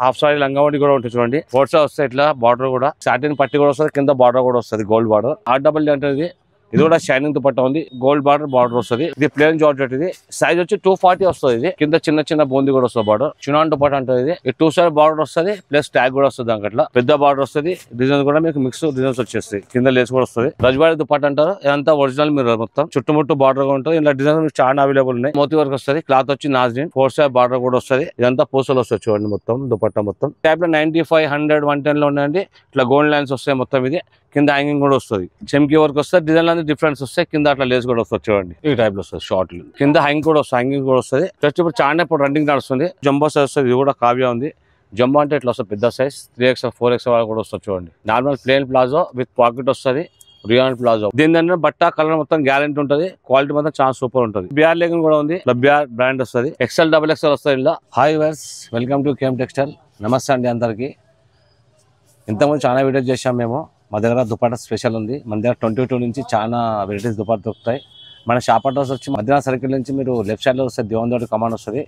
Half sorry లంగావోని కూడా ఉంటుంది చూడండి. బోర్డ్స్ వస్తాయి ఇట్లా, బార్డర్ కూడా సాటిన్ పట్టి కూడా వస్తుంది, కింద బార్డర్ కూడా వస్తుంది గోల్డ్ బార్డర్. RWD అంటే ఇది కూడా షైనింగ్ దుపట్టా ఉంది, గోల్డ్ బార్డర్ వస్తుంది. ఇది ప్లేన్ జార్జెట్, ఇది సైజ్ వచ్చి 240 వస్తుంది. ఇది కింద చిన్న బూంది కూడా వస్తుంది బార్డర్. చినాన్ దుపట్టా అంటే ఇది 2 సైడ్ బార్డర్ వస్తుంది, ప్లస్ ట్యాగ్ కూడా వస్తుంది. దాంట్లో పెద్ద బార్డర్ వస్తుంది. డిజైన్స్ కూడా మీకు మిక్స్ డిజైన్స్ వచ్చేస్తాయి. కింద లేస్ కూడా వస్తుంది. రజ్వాడి దుపట్టా అంటారు, ఇదంతా ఒరిజినల్ మీరు మొత్తం చుట్టుముట్టు బార్డర్ గా ఉంటుంది. ఇలా డిజైన్స్ మీకు చాలా అవైలబుల్ ఉన్నాయి. మోతీ వర్క్ వస్తుంది, క్లాత్ వచ్చి నాజ్రిన్ 4 సైడ్ బార్డర్ కూడా వస్తుంది. ఇదంతా పూసలు వస్తుంది చూడండి మొత్తం దుపట్టా మొత్తం. టైప్ లో 95, 100, 110 లో ఉన్నాయండి. ఇట్లా గోల్డ్ లైన్స్ వస్తాయి మొత్తం. ఇది కింద హ్యాంగింగ్ కూడా వస్తుంది, చెమ్కి వర్క్ వస్తుంది. డిజైన్ అనేది డిఫరెన్స్ వస్తాయి. కింద అట్లా లేస్ కూడా వస్తుంది చూడండి. ఈ టైప్ లో వస్తుంది షార్ట్ కింద హ్యాంగింగ్ కూడా వస్తుంది, హ్యాంగింగ్ కూడా వస్తుంది. జస్ట్ ఇప్పుడు చాలా ఇప్పుడు రన్నింగ్ నడుస్తుంది. జంబో సైజ్ వస్తుంది. ఇది కూడా కావ్య ఉంది. జంబో అంటే ఇట్లా వస్తుంది పెద్ద సైజ్, 3XL 4XL కూడా వస్తుంది చూడండి. Normal plain palazzo with pocket వస్తుంది, రియాన్ ప్లాజో. దీని బట్ట కలర్ మొత్తం గ్యారెంటీ ఉంటుంది, క్వాలిటీ మాత్రం చాలా సూపర్ ఉంటుంది. బిఆర్ లెగిన్ కూడా ఉంది, బిఆర్ బ్రాండ్ వస్తుంది. XL, XXL వస్తుంది ఇలా. Hi viewers, welcome to KM textile. నమస్తే అండి అందరికి. ఇంతకుముందు చాలా వీడియోస్ చేసాం మేము. మా దగ్గర దుపట్టా స్పెషల్ ఉంది. మన దగ్గర 22 నుంచి చాలా వెరైటీస్ దుపట్టా దొరుకుతాయి. మన షాప్ అడ్రస్ వచ్చి మధ్యాహ్నం సర్కిల్ నుంచి మీరు లెఫ్ట్ సైడ్లో వస్తుంది, దేవందోడి కమాండ్ వస్తుంది.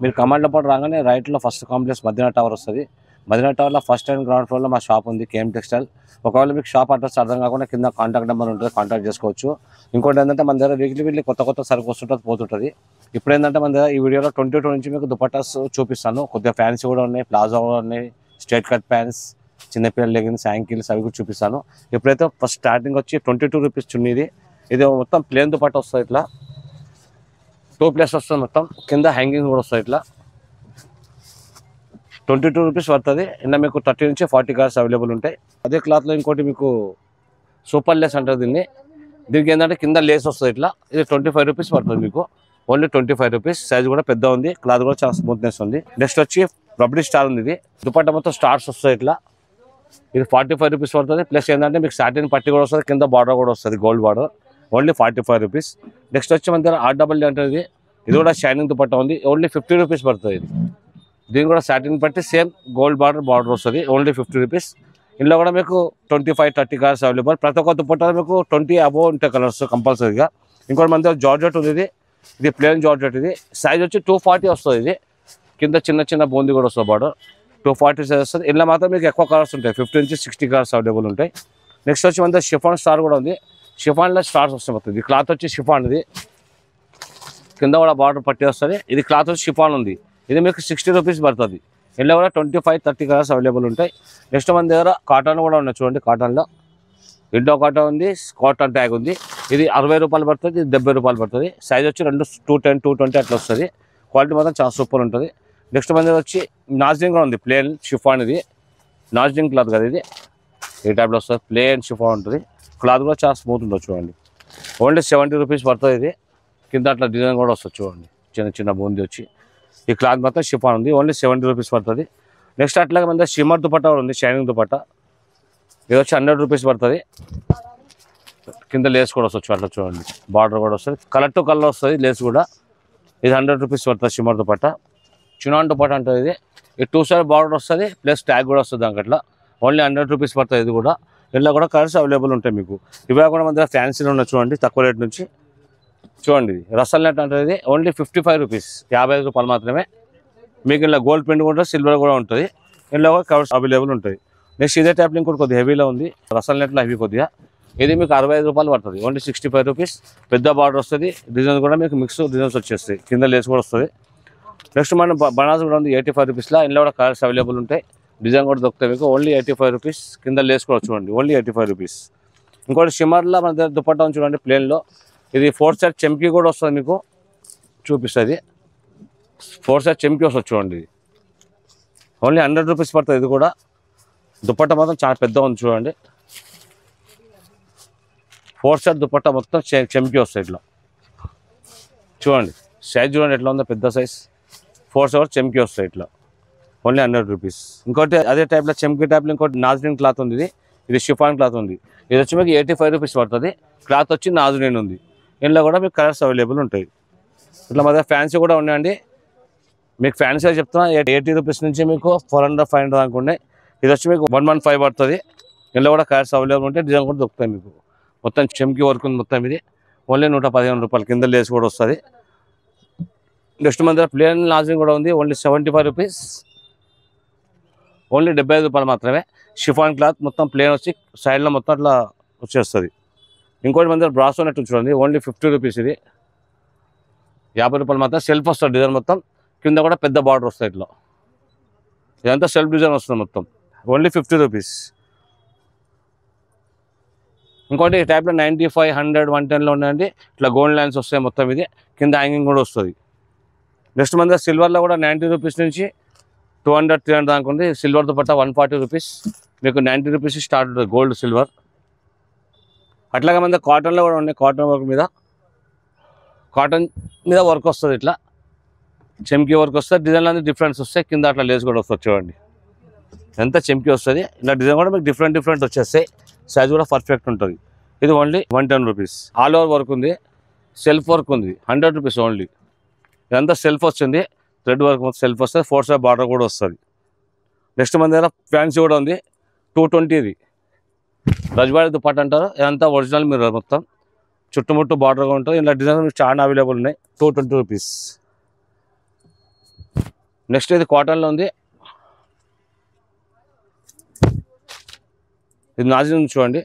మీరు కమాండ్లో పాటు రాగానే రైట్లో ఫస్ట్ కాంప్లెక్స్ మధ్యాహ్నం టవర్ వస్తుంది. మధ్యాహ్నం టవర్లో ఫస్ట్ అండ్ గ్రౌండ్ ఫ్లోర్లో మా షాప్ ఉంది, KM టెక్స్టైల్. ఒకవేళ మీకు షాప్ అడ్రస్ అర్థం కాకుండా కింద కాంటాక్ట్ నెంబర్ ఉంటుంది, కాంటాక్ట్ చేసుకోవచ్చు. ఇంకోటి ఏంటంటే మన దగ్గర వీక్లీ కొత్త సరుకు వస్తుంటుంది, పోతుంటుంది. ఇప్పుడు ఏంటంటే మన దగ్గర ఈ వీడియోలో 22 నుంచి మీకు దుపట్టాస్ చూపిస్తాను. కొద్దిగా ఫ్యాన్సీ కూడా ఉన్నాయి, ప్లాజో కూడా ఉన్నాయి, స్ట్రైట్ కట్ ప్యాంట్స్, చిన్నపిల్లల లెగిన్స్, యాంకిల్స్ అవి కూడా చూపిస్తాను. ఇప్పుడైతే ఫస్ట్ స్టార్టింగ్ వచ్చి 22 రూపీస్ చున్నీది. ఇది మొత్తం ప్లేన్ దుపట్టా వస్తుంది. ఇట్లా 2 ప్లేస్ వస్తుంది మొత్తం. కింద హ్యాంగింగ్ కూడా వస్తుంది. ఇట్లా 22 రూపీస్ పడుతుంది. ఇలా మీకు 30 నుంచి 40 కలర్స్ అవైలబుల్ ఉంటాయి. అదే క్లాత్లో ఇంకోటి మీకు సూపర్ లేస్ అంటారు దీన్ని. దీనికి ఏంటంటే కింద లేస్ వస్తుంది ఇట్లా. ఇది 25 రూపీస్ పడుతుంది మీకు, ఓన్లీ 25 రూపీస్. సైజ్ కూడా పెద్ద ఉంది, క్లాత్ కూడా చాలా స్మూత్నెస్ ఉంది. నెక్స్ట్ వచ్చి రబడీ స్టార్ ఉంది. ఇది దుపట్టా మొత్తం స్టార్స్ వస్తాయి ఇట్లా. ఇది 45 రూపీస్ పడుతుంది. ప్లస్ ఏంటంటే మీకు సాటిన్ పట్టి కూడా వస్తుంది, కింద బార్డర్ కూడా వస్తుంది gold border, only 45 rupees. Next వచ్చి మన దగ్గర RWD అంటే ఇది కూడా షైనింగ్ దుపట్టా ఉంది, ఓన్లీ 50 రూపీస్ పడుతుంది. ఇది దీని కూడా సాటిన్ పట్టి సేమ్ గోల్డ్ బార్డర్ వస్తుంది, ఓన్లీ 50 రూపీస్. ఇందులో కూడా మీకు 25, 30 కలర్స్ అవైలబుల్. ప్రతి ఒక్క దుపట్టా మీకు 20 అబోవ్ ఉంటాయి కలర్స్ కంపల్సరీగా. ఇంకోటి మన దగ్గర జార్జెట్ ఉంది. ఇది ప్లేన్ జార్జెట్. ఇది సైజ్ వచ్చి 240 వస్తుంది. ఇది కింద చిన్న బూంది కూడా వస్తుంది బార్డర్. 240 సైజ్ వస్తుంది. ఇందులో మాత్రం మీకు ఎక్కువ కలర్స్ ఉంటాయి, 50 నుంచి 60 కలర్స్ అవైలబుల్ ఉంటాయి. నెక్స్ట్ వచ్చి మన షిఫాన్ స్టార్ కూడా ఉంది. షిఫాన్లో స్టార్స్ వస్తాయి మొత్తం. ఇది క్లాత్ వచ్చి షిఫాన్. ఇది కింద కూడా బార్డర్ పట్టి వస్తుంది. ఇది క్లాత్ వచ్చి షిఫాన్ ఉంది. ఇది మీకు 60 రూపీస్ పడుతుంది. ఇందులో కూడా 25, 30 కలర్స్ అవైలబుల్ ఉంటాయి. నెక్స్ట్ మన దగ్గర కాటన్ కూడా ఉన్నాయి చూడండి. కాటన్లో ఇండో కాటన్ ఉంది, కాటన్ ట్యాగ్ ఉంది. ఇది 60 రూపాయలు పడుతుంది, ఇది 70 రూపాయలు పడుతుంది. సైజ్ వచ్చి 210, 220 అట్లా వస్తుంది. క్వాలిటీ మాత్రం చాలా సూపర్ ఉంటుంది. నెక్స్ట్ మన దగ్గర వచ్చి నాజ్రింగ్ కూడా ఉంది, ప్లేన్ షిఫాన్. ఇది నాజ్రింగ్ క్లాత్ కదా, ఇది ఈ టైప్లో వస్తుంది. ప్లేన్ షిఫాన్ ఉంటుంది, క్లాత్ కూడా చాలా స్మూత్ ఉంటుంది చూడండి. ఓన్లీ 70 రూపీస్ పడుతుంది. ఇది కింద అట్లా డిజైన్ కూడా వస్తుంది చూడండి, చిన్న బూంది వచ్చి. ఈ క్లాత్ మాత్రం షిఫాన్ ఉంది, ఓన్లీ 70 రూపీస్ పడుతుంది. నెక్స్ట్ అట్లాగే మన దగ్గర షిమ్మర్ దుపట్టా కూడా ఉంది, షైనింగ్ దుపట్టా. ఇది వచ్చి 100 రూపీస్ పడుతుంది. కింద లేస్ కూడా వస్తుంది అట్లా చూడండి, బార్డర్ కూడా వస్తుంది, కలర్ టు కలర్ వస్తుంది లేస్ కూడా. ఇది 100 రూపీస్ పడుతుంది షిమ్మర్ దుపట్టా. చినాన్ దుపట్టా అంటే ఇది 2 సైడ్ బార్డర్ వస్తుంది, ప్లస్ ట్యాగ్ కూడా వస్తుంది దాంట్లో. ఓన్లీ 100 రూపీస్ పడుతుంది. ఇది కూడా ఇందులో కూడా కలర్స్ అవైలబుల్ ఉంటాయి మీకు. ఇవే కూడా మన దగ్గర ఫ్యాన్సీలో ఉన్నాయి చూడండి, తక్కువ రేట్ నుంచి. చూడండి ఇది రసల్ నెట్ అంటే ఇది ఓన్లీ 55 రూపీస్, 55 రూపాయలు మాత్రమే. మీకు ఇలా గోల్డ్ ప్రింట్ కూడా సిల్వర్ కూడా ఉంటుంది. ఇందులో కూడా కలర్స్ అవైలబుల్ ఉంటాయి. నెక్స్ట్ ఇదే టైప్ ఇంకోటి కొద్దిగా హెవీలో ఉంది, రసల్ నెట్లో హెవీ కొద్దిగా. ఇది మీకు 65 రూపాయలు పడుతుంది, ఓన్లీ 65 రూపీస్. పెద్ద బార్డర్ వస్తుంది, డిజైన్స్ కూడా మీకు మిక్స్ డిజైన్స్ వచ్చేస్తాయి, కింద లేస్ కూడా వస్తుంది. నెక్స్ట్ మన బనారస్ కూడా ఉంది 85 రూపీస్లో. ఇందులో కూడా కలర్స్ అవైలబుల్ ఉంటాయి, డిజైన్ కూడా దొరుకుతాయి మీకు, ఓన్లీ 85 రూపీస్. కింద లేస్ కూడా చూడండి, ఓన్లీ 85 రూపీస్. ఇంకోటి షిమ్మర్లో మన దగ్గర దుపట్టా చూడండి ప్లేన్లో. ఇది 4 సైడ్ చెంకి కూడా వస్తుంది మీకు, చూపిస్తుంది. 4 సైడ్ చెంకి వస్తుంది చూడండి. ఇది ఓన్లీ 100 రూపీస్ పడుతుంది. ఇది కూడా దుపట్టా మాత్రం చాలా పెద్ద ఉంది చూడండి. 4 సైడ్ దుపట్టా మొత్తం చెంకి వస్తుంది ఇట్లా చూడండి. సైజ్ చూడండి ఎట్లా ఉందో, పెద్ద సైజ్. 4 సైడ్ చెంకి వస్తాయి ఇట్లా, ఓన్లీ 100 రూపీస్. ఇంకోటి అదే టైప్లో చెంకి టైప్లో ఇంకోటి నాజ్రిన్ క్లాత్ ఉంది. ఇది షిఫాన్ క్లాత్ ఉంది. ఇది వచ్చి మీకు 85 రూపీస్ పడుతుంది. క్లాత్ వచ్చి నాజ్రిన్ ఉంది. ఇందులో కూడా మీకు కలర్స్ అవైలబుల్ ఉంటాయి. ఇట్లా మా దగ్గర ఫ్యాన్సీ కూడా ఉన్నాయండి. మీకు ఫ్యాన్సీ చెప్తున్నా 80 రూపీస్ నుంచి మీకు 400, 500 దాకా ఉన్నాయి. ఇది వచ్చి మీకు 115 పడుతుంది. ఇందులో కూడా కలర్స్ అవైలబుల్ ఉంటాయి, డిజైన్ కూడా దొరుకుతాయి మీకు. మొత్తం చెంకి వర్క్ ఉంది మొత్తం. ఇది ఓన్లీ 115 రూపాయలు. కింద లేస్ కూడా వస్తుంది. నెక్స్ట్ మన దగ్గర ప్లేన్ నాజ్రింగ్ కూడా ఉంది, ఓన్లీ 75 రూపీస్. ఓన్లీ 75 రూపాయలు మాత్రమే. షిఫాన్ క్లాత్ మొత్తం ప్లేన్ వచ్చి సైడ్లో మొత్తం అట్లా వచ్చేస్తుంది. ఇంకోటి మన దగ్గర బ్రాసో నెట్ చూడండి, ఓన్లీ 50 రూపీస్. ఇది 50 రూపాయలు మాత్రం. సెల్ఫ్ వస్తుంది డిజైన్ మొత్తం, కింద కూడా పెద్ద బార్డర్ వస్తుంది ఇట్లా. ఇదంతా సెల్ఫ్ డిజైన్ వస్తుంది మొత్తం, ఓన్లీ 50 రూపీస్. ఇంకోటి ఈ టైప్లో 95, 100, 110లో ఉన్నాయండి. ఇట్లా గోల్డ్ లైన్స్ వస్తాయి మొత్తం. ఇది కింద హ్యాంగింగ్ కూడా వస్తుంది. నెక్స్ట్ మన దగ్గర సిల్వర్లో కూడా 90 రూపీస్ నుంచి 200, 300 దాకా ఉంది. సిల్వర్తో పట్ట 140 రూపీస్, మీకు 90 రూపీస్ స్టార్ట్ ఉంటుంది గోల్డ్ సిల్వర్. అట్లాగే మన దగ్గర కాటన్లో కూడా ఉన్నాయి. కాటన్ వర్క్ మీద, కాటన్ మీద వర్క్ వస్తుంది ఇట్లా చెమ్కీ వర్క్ వస్తుంది. డిజైన్లు అన్నీ డిఫరెన్స్ వస్తాయి. కింద అట్లా లేస్ కూడా వస్తుంది చూడండి, ఎంత చెమ్కీ వస్తుంది. ఇలా డిజైన్ కూడా మీకు డిఫరెంట్ వచ్చేస్తాయి. సైజ్ కూడా పర్ఫెక్ట్ ఉంటుంది. ఇది only 110 rupees. All over work ఉంది, సెల్ఫ్ వర్క్ ఉంది, 100 రూపీస్ ఓన్లీ. ఇదంతా సెల్ఫ్ వస్తుంది, థ్రెడ్ వర్క్ సెల్ఫ్ వస్తుంది, 4 సైడ్ బార్డర్ కూడా వస్తుంది. నెక్స్ట్ మన దగ్గర ఫ్యాన్సీ కూడా ఉంది, 220. ఇది రజ్వాడి దుపట్టా అంటారు. ఇదంతా ఒరిజినల్ మిర్రర్ మొత్తం, చుట్టుముట్టు బార్డర్గా ఉంటుంది. ఇలా డిజైన్ చాలా అవైలబుల్ ఉన్నాయి, 220 రూపీస్. నెక్స్ట్ ఇది కాటన్లో ఉంది. ఇది నాజిన్ చూడండి,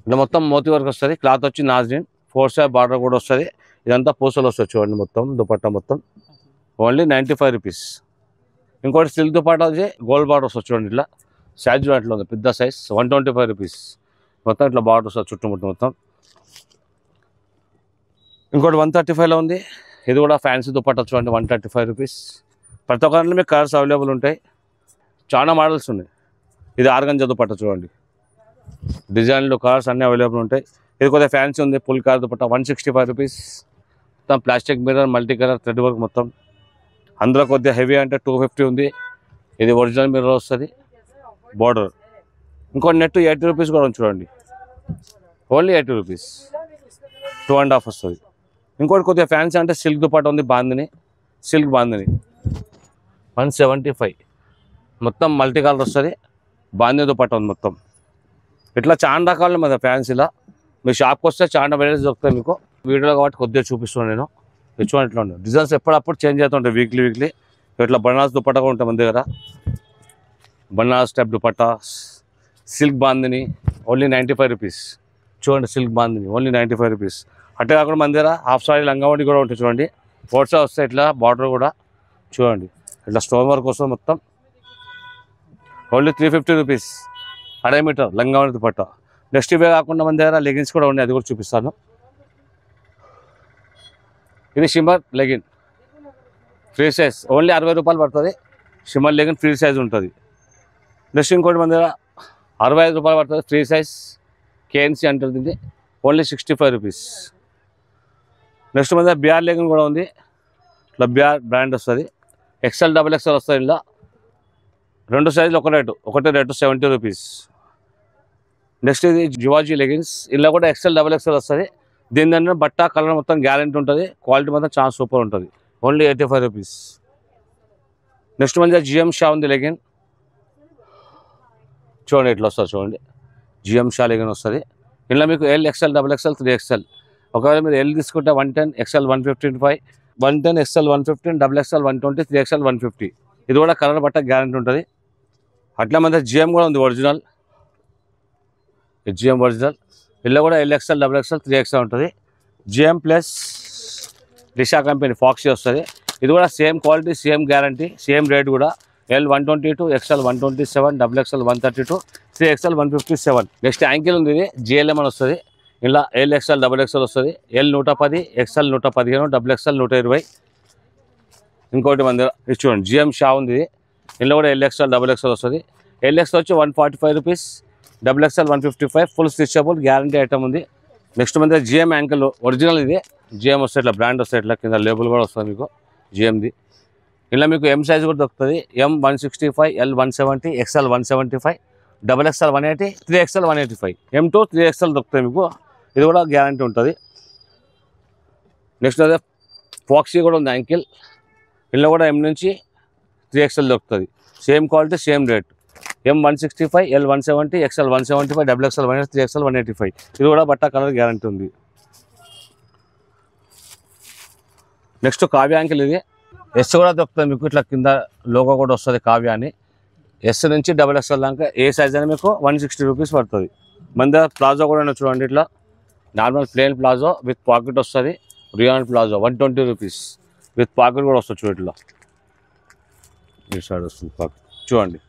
ఇలా మొత్తం మోతీ వర్క్ వస్తుంది. క్లాత్ వచ్చి నాజిన్, 4 సైడ్ బార్డర్ కూడా వస్తుంది. ఇదంతా పూసలు వస్తుంది చూడండి మొత్తం దుపట్టా మొత్తం, ఓన్లీ 95 రూపీస్. ఇంకోటి సిల్క్ దుపట్టా వచ్చి గోల్డ్ బార్డర్ వస్తుంది చూడండి. ఇట్లా సైజ్ అట్లా ఉంది, పెద్ద సైజ్, 125 రూపీస్. మొత్తం ఇట్లా బార్డర్ వస్తుంది చుట్టుముట్టు మొత్తం. ఇంకోటి 135లో ఉంది. ఇది కూడా ఫ్యాన్సీ దుపట్టా చూడండి, 135 రూపీస్. ప్రతి ఒక్కరిలో మీకు కలర్స్ అవైలబుల్ ఉంటాయి, చాలా మోడల్స్ ఉన్నాయి. ఇది ఆర్గంజా దుపట్టా చూడండి, డిజైన్లు కలర్స్ అన్నీ అవైలబుల్ ఉంటాయి. ఇది కొద్దిగా ఫ్యాన్సీ ఉంది, ఫుల్ కలర్ దుపట్టా, 165 రూపీస్. మొత్తం plastic mirror, multi colour thread work మొత్తం. అందులో కొద్దిగా హెవీ అంటే 250 ఉంది. ఇది ఒరిజినల్ మిర్రర్ వస్తుంది, బార్డర్. ఇంకో నెట్ 80 రూపీస్ కూడా చూడండి, ఓన్లీ 80 రూపీస్, 2.5 వస్తుంది. ఇంకోటి కొద్దిగా ఫ్యాన్సీ అంటే సిల్క్ దుపట్టా ఉంది, బాందిని, సిల్క్ బాందిని, 175. మొత్తం మల్టీ కలర్ వస్తుంది, బాందిని దుపట్టా ఉంది మొత్తం. ఇట్లా చాలా రకాలు మన ఫ్యాన్సీలో. మీ షాప్కి వస్తే చాలా వెరైటీస్ దొరుకుతాయి మీకు. వీడియోలో కాబట్టి కొద్దిగా చూపిస్తున్నాను నేను. చూడండి ఇట్లా ఉంటుంది, డిజైన్స్ ఎప్పుడప్పుడు చేంజ్ అవుతుంటాయి వీక్లీ. ఇట్లా బనారస్ దుపట్టా కూడా ఉంటాయి మన దగ్గర. Banaras type dupatta, silk bandhani, only 95 rupees. చూడండి సిల్క్ బాందిని, ఓన్లీ 95 రూపీస్. అట్టే కాకుండా మన దగ్గర హాఫ్ సారీ లంగావణి కూడా ఉంటాయి చూడండి. ఫోర్సా వస్తాయి ఇట్లా, బార్డర్ కూడా చూడండి ఇట్లా స్టోన్ వర్క్ వస్తుంది మొత్తం, ఓన్లీ 350 రూపీస్. 1.5 మీటర్ లంగావణి దుపట్టా. నెక్స్ట్ ఇవే కాకుండా మన దగ్గర లెగిన్స్ కూడా ఉన్నాయి, అది కూడా చూపిస్తాను. ఇది shimmer legging, free size, only 60 రూపాయలు పడుతుంది. షిమ్మర్ లెగిన్ ఫ్రీ సైజ్ ఉంటుంది. నెక్స్ట్ ఇంకోటి మన దగ్గర 65 రూపాయలు పడుతుంది, ఫ్రీ సైజ్, కేఎన్సీ అంటుంది. ఇది ఓన్లీ 65 రూపీస్. నెక్స్ట్ మన దగ్గర బిఆర్ లెగిన్ కూడా ఉంది, ఇట్లా బిఆర్ బ్రాండ్ వస్తుంది. XL, XXL వస్తుంది. ఇలా 2 సైజులు ఒకటి రేటు 70 రూపీస్. నెక్స్ట్ ఇది జివాజీ లెగిన్స్, ఇలా కూడా XL, XXL వస్తుంది. దీని దగ్గర బట్ట కలర్ మొత్తం గ్యారెంటీ ఉంటుంది, క్వాలిటీ మాత్రం చాలా సూపర్ ఉంటుంది, ఓన్లీ 85 రూపీస్. నెక్స్ట్ మన దగ్గర GM షా ఉంది లెగిన్, చూడండి ఇట్లా వస్తుంది చూడండి, GM షా లెగిన్ వస్తుంది. ఇలా మీకు L, XL, XXL, 3XL. ఒకవేళ మీరు L తీసుకుంటే 110, XL 155, 110, XL 115, XXL 120, 3XL 150. ఇది కూడా కలర్ బట్ట గ్యారెంటీ ఉంటుంది. అట్లా మన దగ్గర GM కూడా ఉంది ఒరిజినల్, GM ఒరిజినల్. ఇలా కూడా L, XL, XXL, 3XL ఉంటుంది. GM ప్లస్ దిశా కంపెనీ ఫాక్సీ వస్తుంది. ఇది కూడా same quality, same guarantee, same rate కూడా. L 122, XL 127, XXL 132, 3XL 157. Next ankle ఉంది, ఇది GLM అని వస్తుంది. ఇలా L, XL, XXL వస్తుంది. L 110, XL 115, XXL 120. ఇంకోటి మన దగ్గర ఇది చూడండి, GM షా ఉంది. ఇందులో కూడా L, XL, XXL వస్తుంది. LX వచ్చి 145 rupees, XXL 155, full stitchable guarantee item ఉంది. నెక్స్ట్ మన దగ్గర GM యాంకిల్ ఒరిజినల్. ఇది GM వస్తుంది, ఇట్లా బ్రాండ్ వస్తుంది, ఇట్లా కింద లేబుల్ కూడా వస్తుంది మీకు GMది. ఇలా మీకు M సైజ్ కూడా దొరుకుతుంది, M 165, L 170, XL 175, XXL 180, 3XL 185, M to 3XL దొరుకుతాయి మీకు. ఇది కూడా గ్యారంటీ ఉంటుంది. నెక్స్ట్ అదే ఫాక్సీ కూడా ఉంది యాంకిల్. ఇందులో కూడా M నుంచి 3XL దొరుకుతుంది, same quality, same rate. M 165, L 170, XL 175, XXL 180, 3XL 185. ఇది కూడా బట్ట కలర్ గ్యారంటీ ఉంది. నెక్స్ట్ కావ్య యాంకిల్, ఇది ఎస్ కూడా దొరుకుతుంది మీకు, ఇట్లా కింద లోగో కూడా వస్తుంది కావ్య అని. ఎస్ నుంచి XXL దాకా ఏ సైజ్ అని మీకు 160 రూపీస్ పడుతుంది. మన దగ్గర ప్లాజో కూడా చూడండి, ఇట్లా normal plain palazzo with pocket వస్తుంది. Rayon palazzo 120 rupees with pocket కూడా వస్తుంది. చూడు ఇట్లా ఈ సైడ్ వస్తుంది పాకెట్, చూడండి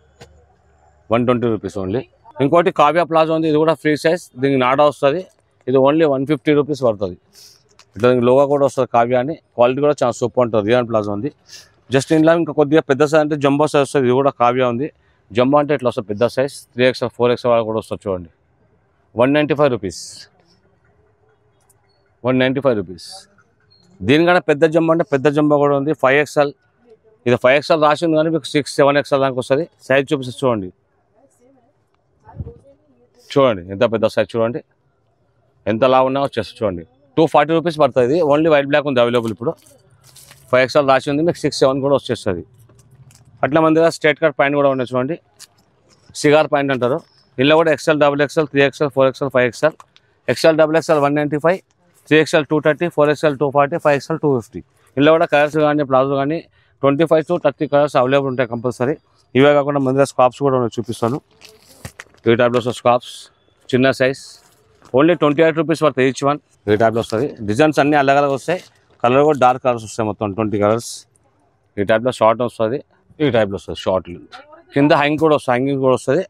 120 రూపీస్ ఓన్లీ. ఇంకోటి కావ్య ప్లాజో ఉంది, ఇది కూడా ఫ్రీ సైజ్, దీనికి నాడా వస్తుంది. ఇది ఓన్లీ 150 రూపీస్ పడుతుంది. ఇట్లా దీనికి లోగో కూడా వస్తుంది కావ్య అని. క్వాలిటీ కూడా చాలా సూపర్ ఉంటుంది. రియాన్ ప్లాజో ఉంది. జస్ట్ ఇంట్లో ఇంకా కొద్దిగా పెద్ద సైజ్ అంటే జంబో సైజ్ వస్తుంది. ఇది కూడా కావ్య ఉంది. జంబో అంటే ఇట్లా వస్తుంది పెద్ద సైజ్, 3XL 4XL కూడా వస్తుంది. చూడండి 195 రూపీస్, 195 రూపీస్. దీనికన్నా పెద్ద జంబో అంటే పెద్ద జంబో కూడా ఉంది, 5XL. ఇది 5XL రాసింది కానీ మీకు 6, 7XL దానికి వస్తుంది. సైజ్ చూపిస్తే చూడండి, చూడండి ఎంత పెద్ద సైజ్, చూడండి ఎంత లా ఉన్నా వచ్చేస్తుంది. చూడండి 240 రూపీస్ పడుతుంది. ఓన్లీ వైట్ బ్లాక్ ఉంది అవైలబుల్ ఇప్పుడు. 5XL రాసి ఉంది, మీకు 6, 7 కూడా వచ్చేస్తుంది. అట్లా మన దగ్గర స్ట్రైట్ కట్ ప్యాంట్ కూడా ఉన్నాయి చూడండి, సిగార్ ప్యాంట్ అంటారు. ఇందులో కూడా XL, XXL, 3XL, 4XL, 5XL. XL, XXL 195, 3XL 230, 4XL 240, 5XL 250. ఇందులో కూడా కలర్స్ కానీ ప్లాజో కానీ 25 to 30 కలర్స్ అవైలబుల్ ఉంటాయి కంపల్సరీ. ఇవే కాకుండా మన దగ్గర స్కార్ప్స్ కూడా ఉన్నాయి, చూపిస్తాను. ఈ టైప్లో వస్తుంది స్కార్ప్స్, చిన్న సైజ్, ఓన్లీ 28 రూపీస్ పడుతుంది ఈచ్ వన్. ఈ టైప్లో వస్తుంది. డిజైన్స్ అన్నీ అలగ్ వస్తాయి, కలర్ కూడా డార్క్ కలర్స్ వస్తాయి, మొత్తం 20 కలర్స్. ఈ టైప్లో షార్ట్ వస్తుంది, ఈ టైప్లో వస్తుంది షార్ట్. కింద హ్యాంగ్ కూడా వస్తుంది, హ్యాంగింగ్ కూడా వస్తుంది.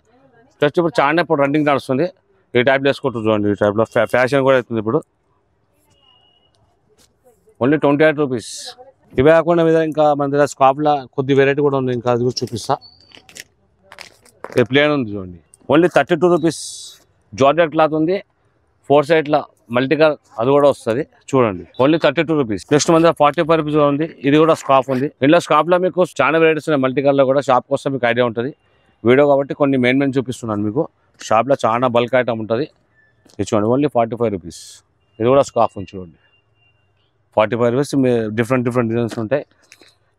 జస్ట్ ఇప్పుడు చాలా ఇప్పుడు రన్నింగ్ నడుస్తుంది. ఈ టైప్లో వేసుకుంటుంది చూడండి, ఈ టైప్లో ఫ్యాషన్ కూడా అవుతుంది ఇప్పుడు. Only 28 rupees. ఇవే కాకుండా మీద ఇంకా మన దగ్గర స్కార్ప్లో కొద్ది వెరైటీ కూడా ఉంది, ఇంకా అది కూడా చూపిస్తా. ఇది ప్లేన్ ఉంది చూడండి, ఓన్లీ 32 రూపీస్. జార్జెట్ క్లాత్ ఉంది, 4 సైడ్ల మల్టీ కలర్, అది కూడా వస్తుంది చూడండి, ఓన్లీ 32 రూపీస్. నెక్స్ట్ మన దగ్గర 45 రూపీస్ ఉంది. ఇది కూడా స్కార్ఫ్ ఉంది. ఇందులో స్కార్ఫ్లో మీకు చాలా వెరైటీస్ ఉన్నాయి, మల్టీ కలర్లో కూడా. షాప్ కోసం మీకు ఐడియా ఉంటుంది, వీడియో కాబట్టి కొన్ని మెయిన్ చూపిస్తున్నాను మీకు. షాప్లో చాలా బల్క్ ఐటమ్ ఉంటుంది. ఇది చూడండి ఓన్లీ 45 రూపీస్. ఇది కూడా స్కార్ఫ్ ఉంది చూడండి, 45 రూపీస్. డిఫరెంట్ డిజైన్స్ ఉంటాయి.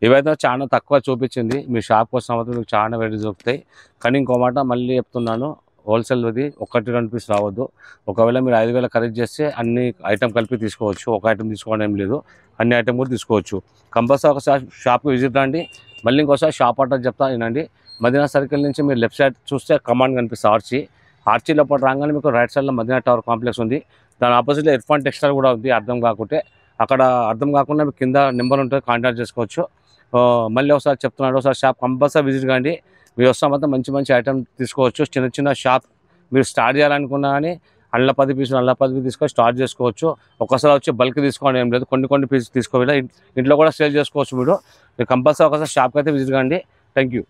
ఇవైతే చాలా తక్కువ చూపించింది, మీ షాప్ కోసం మాత్రం మీకు చాలా వెరైటీస్ దొరుకుతాయి. కానీ ఇంకో మాట మళ్ళీ చెప్తున్నాను, హోల్సేల్ది 1-2 పీస్ రావద్దు. ఒకవేళ మీరు 5,000 ఖరీదు చేస్తే అన్ని ఐటమ్ కలిపి తీసుకోవచ్చు, ఒక ఐటమ్ తీసుకోవడం ఏం లేదు, అన్ని ఐటమ్ కూడా తీసుకోవచ్చు. కంపల్సరీ ఒకసారి షాప్కి విజిట్ రండి. మళ్ళీ ఇంకోసారి షాప్ అడ్రస్ చెప్తా వినండి. మదీనా సర్కిల్ నుంచి మీరు లెఫ్ట్ సైడ్ చూస్తే కమాండ్ కనిపిస్తుంది, ఆర్చీ లోపల రాగానే మీకు రైట్ సైడ్లో మదీనా టవర్ కాంప్లెక్స్ ఉంది. దాని ఆపోజిట్లో ఇర్ఫాన్ టెక్స్టైల్ కూడా ఉంది. అర్థం కాకుండా మీకు కింద నెంబర్ ఉంటుంది, కాంటాక్ట్ చేసుకోవచ్చు. మళ్ళీ ఒకసారి చెప్తున్నాడు, ఒకసారి షాప్ కంపల్సరీ విజిట్ కండి. మీరు వస్తాం మాత్రం మంచి ఐటమ్ తీసుకోవచ్చు. చిన్న షాప్ మీరు స్టార్ట్ చేయాలనుకున్నా కానీ అందులో 10 పీసులు తీసుకొని స్టార్ట్ చేసుకోవచ్చు. ఒకసారి వచ్చి బల్క్ తీసుకోవడం ఏం లేదు, కొన్ని పీసులు తీసుకోవాలి. ఇంట్లో కూడా సేల్ చేసుకోవచ్చు. మీరు కంపల్సరీ ఒకసారి షాప్కి అయితే విజిట్ కండి. Thank you.